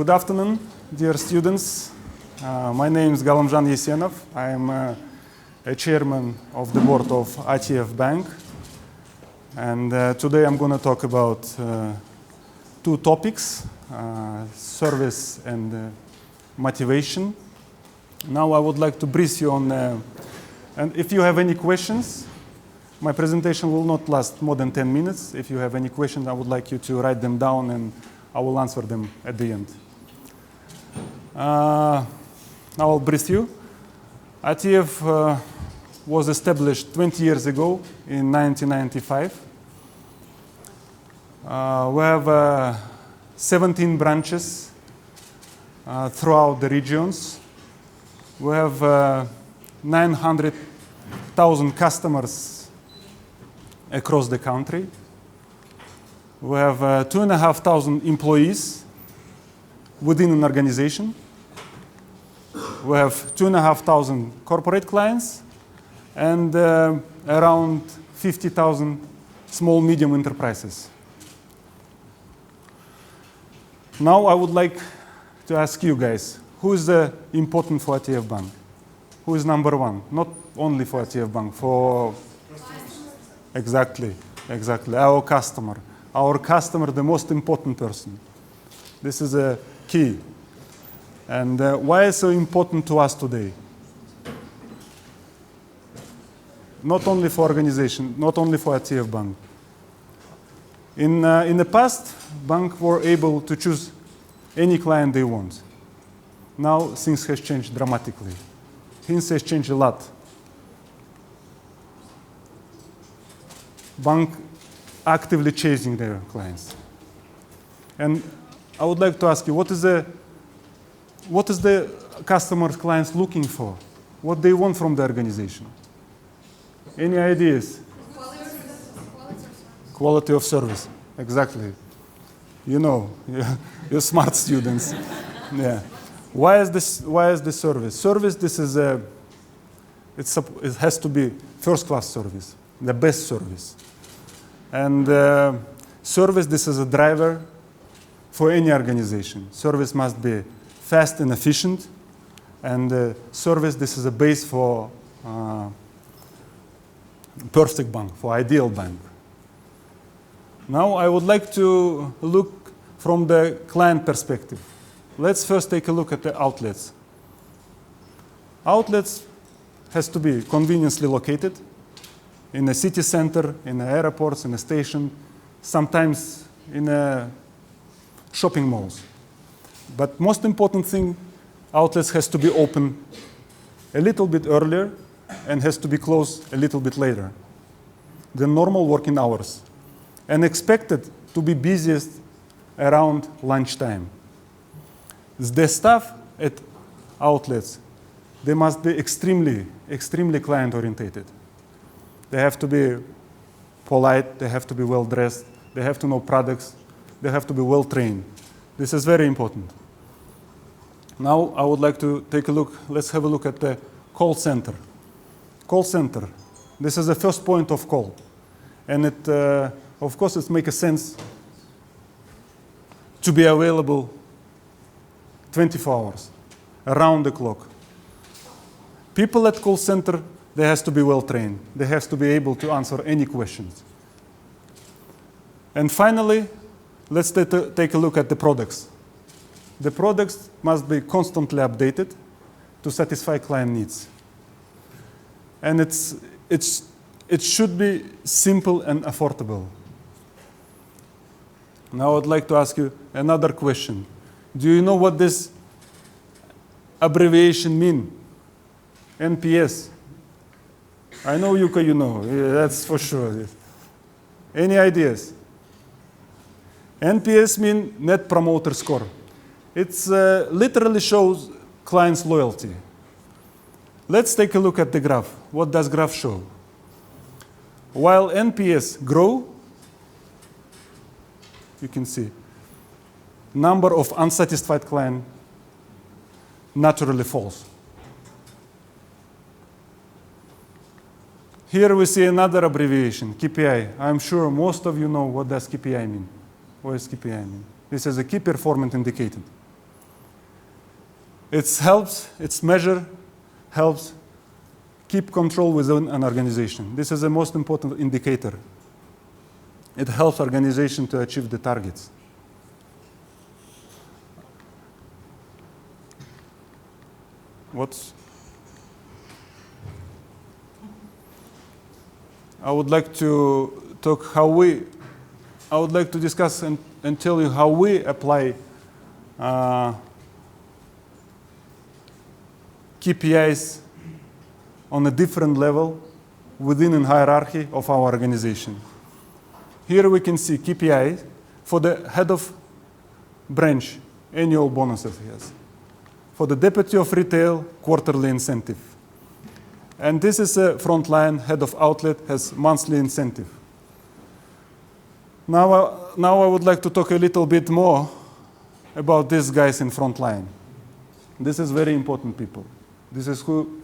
Good afternoon, dear students. My name is Galimzhan Yessenov. I am a chairman of the board of ATF Bank. And today I'm going to talk about two topics, service and motivation. Now I would like to brief you on, and if you have any questions, my presentation will not last more than 10 minutes. If you have any questions, I would like you to write them down and I will answer them at the end. Now I'll brief you. ATF was established 20 years ago in 1995. We have 17 branches throughout the regions. We have 900,000 customers across the country. We have 2,500 employees within an organization. We have 2,500 corporate clients and around 50,000 small, medium enterprises. Now I would like to ask you guys, who is important for ATF Bank? Who is number one? Not only for ATF Bank, for... Exactly, our customer. Our customer, the most important person. This is a key. And why is it so important to us today? Not only for organization, not only for ATF Bank. In the past, banks were able to choose any client they want. Now things have changed dramatically. Things have changed a lot. Bank actively chasing their clients. And I would like to ask you, what is the customer's clients looking for? What they want from the organization? Any ideas? Quality of service. Exactly. You know, you're smart students. Yeah. Why is the service? Service, this is it has to be first-class service, the best service. And service, this is a driver for any organization. Service must be fast and efficient. And service, this is a base for perfect bank, for ideal bank. Now I would like to look from the client perspective. Let's first take a look at the outlets. Outlets has to be conveniently located in a city center, in the airports, in the station, sometimes in shopping malls. But most important thing, outlets has to be open a little bit earlier and has to be closed a little bit later than normal working hours, and expected to be busiest around lunchtime. The staff at outlets, they must be extremely client-oriented. They have to be polite, they have to be well-dressed, they have to know products, they have to be well-trained. This is very important. Now I would like to take a look, let's have a look at the call center. Call center, this is the first point of call. And it, of course, it makes sense to be available 24 hours, around the clock. People at call center, they have to be well-trained. They have to be able to answer any questions. And finally, let's take a look at the products. The products must be constantly updated to satisfy client needs. And it should be simple and affordable. Now I'd like to ask you another question. Do you know what this abbreviation means? NPS. I know, Jukka, you know. Yeah, that's for sure. Any ideas? NPS means Net Promoter Score. It literally shows clients' loyalty. Let's take a look at the graph. What does graph show? While NPS grow, you can see number of unsatisfied clients naturally falls. Here we see another abbreviation, KPI. I'm sure most of you know what does KPI mean. What does KPI mean? This is a key performance indicator. its measure helps keep control within an organization. This is the most important indicator. It helps organization to achieve the targets. I would like to talk I would like to discuss and tell you how we apply KPIs on a different level within a hierarchy of our organization. Here we can see KPI for the head of branch, annual bonuses he has. For the deputy of retail, quarterly incentive. And this is a frontline head of outlet has monthly incentive. Now I would like to talk a little bit more about these guys in frontline. This is very important people. This is who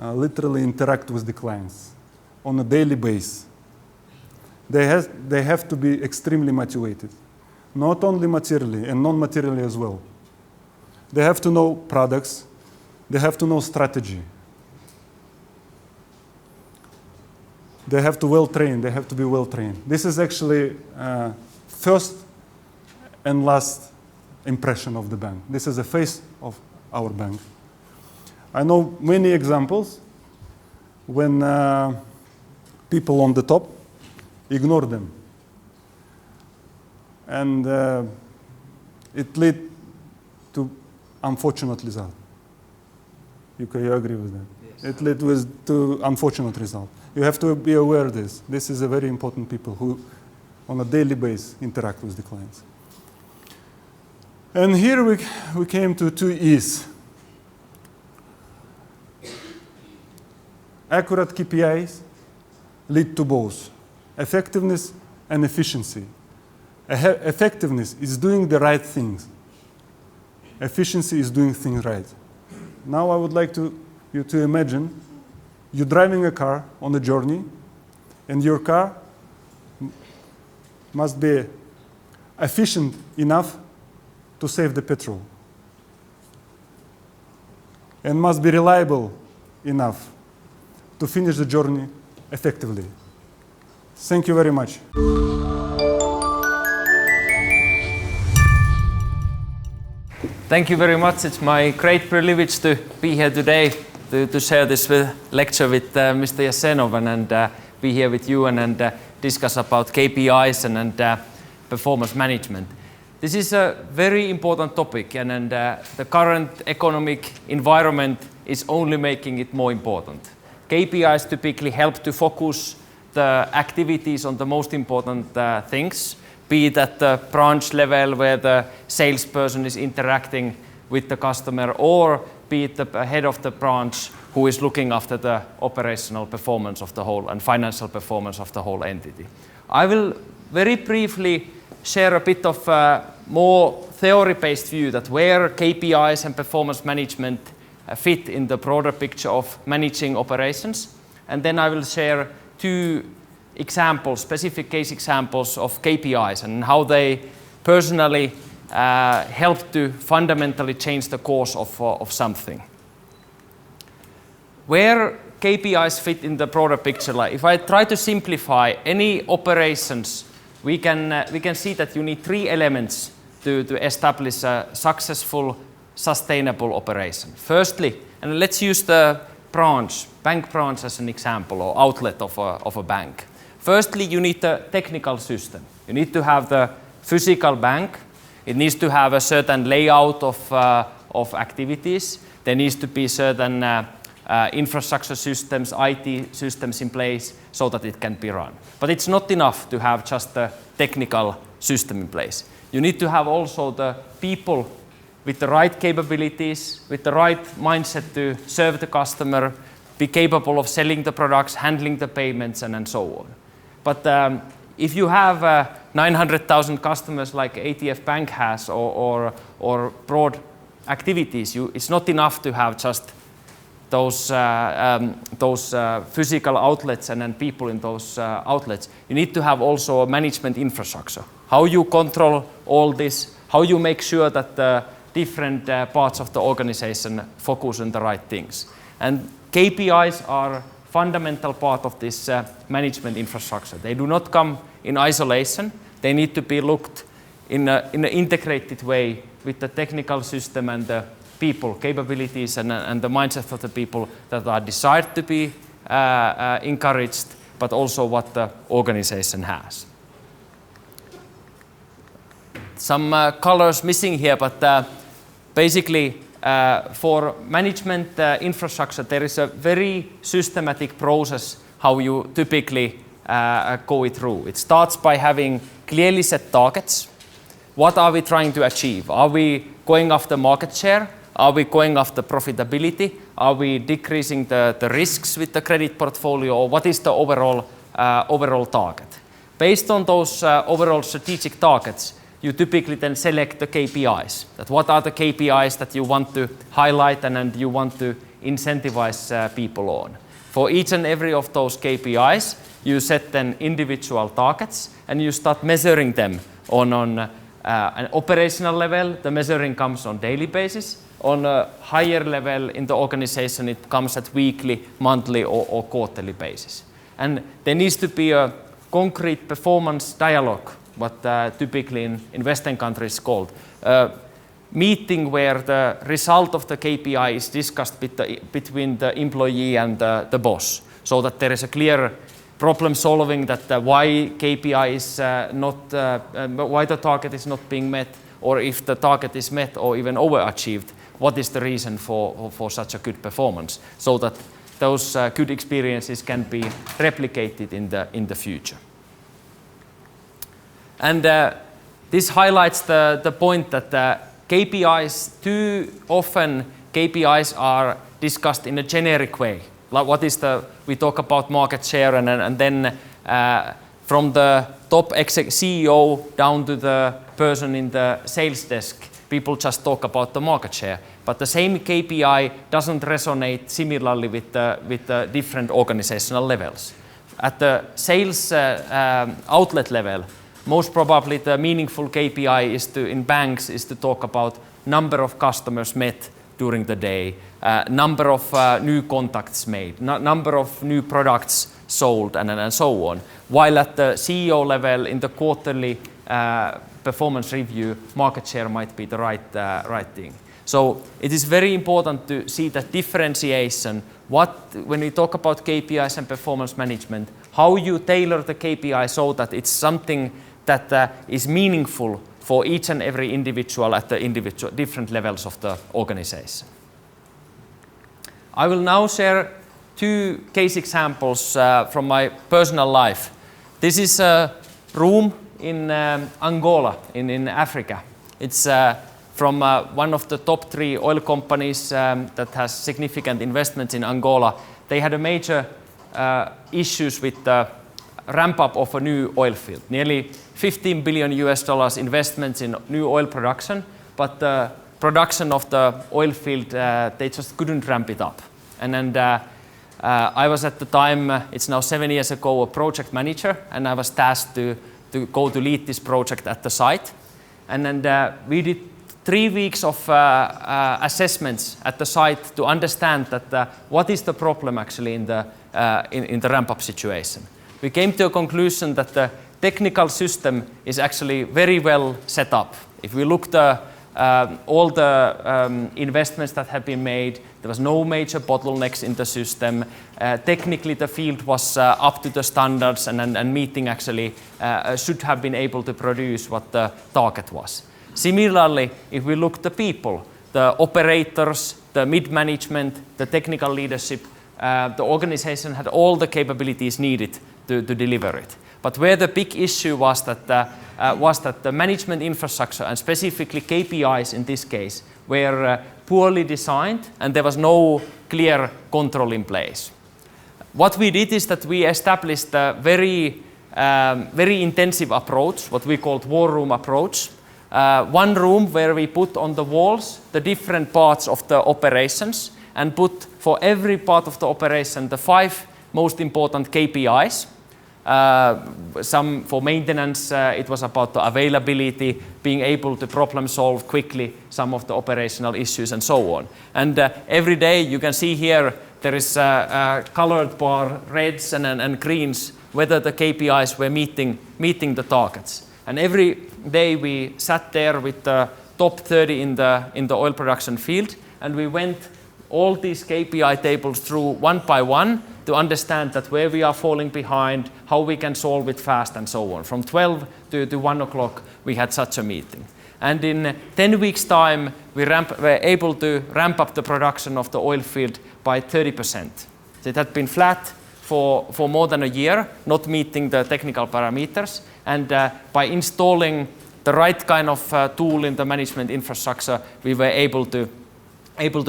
literally interact with the clients on a daily basis. They have to be extremely motivated, not only materially and non-materially as well. They have to know products. They have to know strategy. They have to They have to be well trained. This is actually first and last impression of the bank. This is the face of our bank. I know many examples when people on the top ignore them. And it led to unfortunate result. You agree with that? Yes. It led to unfortunate result. You have to be aware of this. This is a very important people who on a daily basis interact with the clients. And here we came to 2 E's. Accurate KPIs lead to both effectiveness and efficiency. Effectiveness is doing the right things. Efficiency is doing things right. Now I would like you to imagine you're driving a car on a journey, and your car must be efficient enough to save the petrol, and must be reliable enough to finish the journey effectively. Thank you very much. Thank you very much. It's my great privilege to be here today to share this lecture with Mr. Yessenov and be here with you and discuss about KPIs and performance management. This is a very important topic and the current economic environment is only making it more important. KPIs typically help to focus the activities on the most important things, be it at the branch level where the salesperson is interacting with the customer, or be it the head of the branch who is looking after the operational performance of the whole and financial performance of the whole entity. I will very briefly share a bit of more theory-based view that where KPIs and performance management fit in the broader picture of managing operations. And then I will share 2 examples, specific case examples of KPIs and how they personally help to fundamentally change the course of something. Where KPIs fit in the broader picture, like if I try to simplify any operations, we can see that you need 3 elements to establish a successful, sustainable operation. Firstly, and let's use the bank branch as an example, or outlet of a bank. Firstly, you need a technical system. You need to have the physical bank. It needs to have a certain layout of activities. There needs to be certain infrastructure systems, IT systems in place so that it can be run. But it's not enough to have just a technical system in place. You need to have also the people with the right capabilities, with the right mindset to serve the customer, be capable of selling the products, handling the payments, and so on. But if you have 900,000 customers like ATF Bank has, or broad activities, it's not enough to have just those physical outlets and then people in those outlets. You need to have also a management infrastructure. How you control all this, how you make sure that the different parts of the organization focus on the right things. And KPIs are fundamental part of this management infrastructure. They do not come in isolation. They need to be looked in an integrated way with the technical system and the people, capabilities and the mindset of the people that are desired to be encouraged, but also what the organization has. Some colors missing here, but basically for management infrastructure, there is a very systematic process how you typically go it through. It starts by having clearly set targets. What are we trying to achieve? Are we going after market share? Are we going after profitability? Are we decreasing the risks with the credit portfolio? Or what is the overall target? Based on those overall strategic targets, you typically then select the KPIs. That what are the KPIs that you want to highlight and you want to incentivize people on. For each and every of those KPIs, you set then individual targets and you start measuring them on an operational level. The measuring comes on daily basis. On a higher level in the organization, it comes at weekly, monthly or quarterly basis. And there needs to be a concrete performance dialogue, what typically in Western countries called. Meeting where the result of the KPI is discussed between the employee and the boss, so that there is a clear problem solving that why KPI is why the target is not being met, or if the target is met or even overachieved, what is the reason for such a good performance, so that those good experiences can be replicated in the future. And this highlights the point that KPIs, too often KPIs are discussed in a generic way. Like we talk about market share and then from the top CEO down to the person in the sales desk, people just talk about the market share. But the same KPI doesn't resonate similarly with the different organizational levels. At the sales outlet level, most probably the meaningful KPI in banks is to talk about number of customers met during the day, number of new contacts made, number of new products sold, and so on. While at the CEO level, in the quarterly performance review, market share might be the right thing. So it is very important to see that differentiation. When we talk about KPIs and performance management, how you tailor the KPI so that it's something that is meaningful for each and every individual at the different levels of the organization. I will now share two case examples from my personal life. This is a room in Angola, in Africa. It's from one of the top 3 oil companies that has significant investments in Angola. They had a major issues with the ramp up of a new oil field. Nearly $15 billion investments in new oil production, but the production of the oil field, they just couldn't ramp it up. And I was at the time, it's now 7 years ago, a project manager, and I was tasked to go to lead this project at the site. And then we did 3 weeks of assessments at the site to understand that what is the problem actually in the ramp-up situation. We came to a conclusion that the technical system is actually very well set up. If we looked at all the investments that have been made, there was no major bottlenecks in the system. Technically, the field was up to the standards and meeting actually should have been able to produce what the target was. Similarly, if we look at the people, the operators, the mid-management, the technical leadership, the organization had all the capabilities needed to deliver it. But where the big issue was that the management infrastructure, and specifically KPIs in this case, were poorly designed and there was no clear control in place. What we did is that we established a very intensive approach, what we called war room approach. One room where we put on the walls the different parts of the operations and put for every part of the operation the 5 most important KPIs. Some for maintenance, it was about the availability, being able to problem solve quickly some of the operational issues and so on. And every day you can see here there is a colored bar, reds and greens, whether the KPIs were meeting the targets. And every day we sat there with the top 30 in the oil production field, and we went all these KPI tables through one by one to understand that where we are falling behind, how we can solve it fast and so on. From 12 to 1 o'clock we had such a meeting. And in 10 weeks time we were able to ramp up the production of the oil field by 30%. So it had been flat for more than a year, not meeting the technical parameters, and by installing the right kind of tool in the management infrastructure, we were able to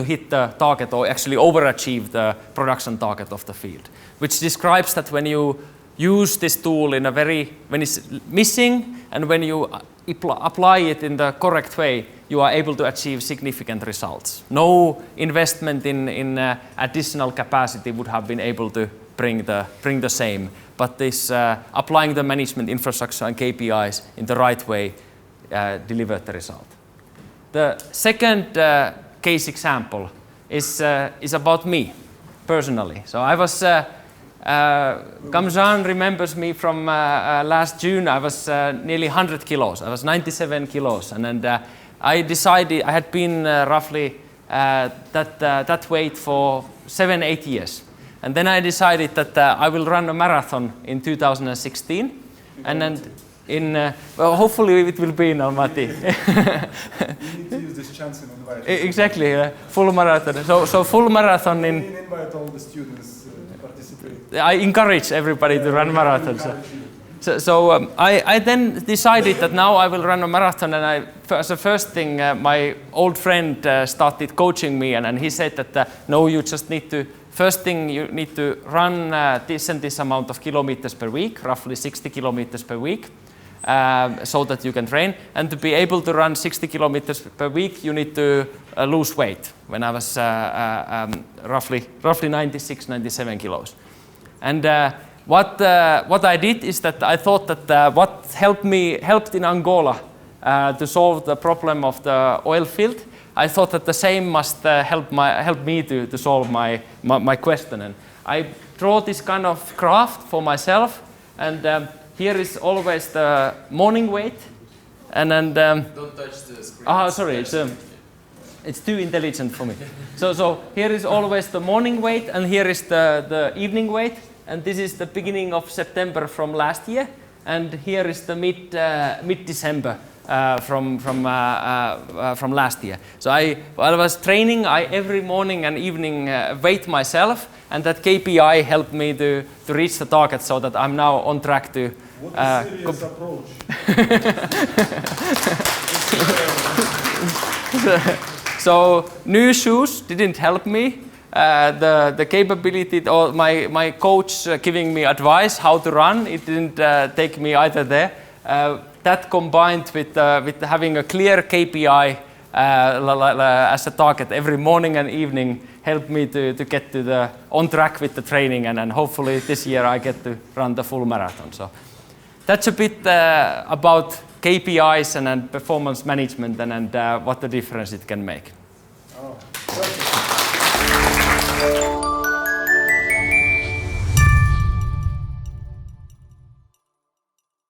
hit the target, or actually overachieve the production target of the field, which describes that when you use this tool when it's missing and when you apply it in the correct way, you are able to achieve significant results. No investment in additional capacity would have been able to bring the same, but this applying the management infrastructure and KPIs in the right way delivered the result. The second case example is about me personally. So I was Galimzhan remembers me from last June. I was nearly 100 kilos. I was 97 kilos, and I decided I had been roughly that weight for 7-8 years, and then I decided that I will run a marathon in 2016, and then well, hopefully it will be in Almaty. You need to use this chance and invite. Exactly, full marathon. So full marathon in. We invite all the students to participate. I encourage everybody to run marathons. So I then decided that now I will run a marathon, and as a first thing, my old friend started coaching me, and he said that no, you just need to. First thing, you need to run this amount of kilometers per week, roughly 60 kilometers per week, so that you can train. And to be able to run 60 kilometers per week, you need to lose weight. When I was roughly 96, 97 kilos. And what I did is that I thought that what helped in Angola to solve the problem of the oil field, I thought that the same must help me to solve my question. And I draw this kind of graph for myself, and here is always the morning weight, and then don't touch the screen. Sorry, it's too intelligent for me. So here is always the morning weight, and here is the evening weight, and this is the beginning of September from last year, and here is the mid-December. From last year. So while I was training, I every morning and evening weigh myself, and that KPI helped me to reach the target, so that I'm now on track to. What a serious approach. So new shoes didn't help me. The capability, or my coach giving me advice how to run, it didn't take me either there. That combined with having a clear KPI as a target every morning and evening helped me to get on track with the training, and hopefully this year I get to run the full marathon. So that's a bit about KPIs and performance management and what the difference it can make.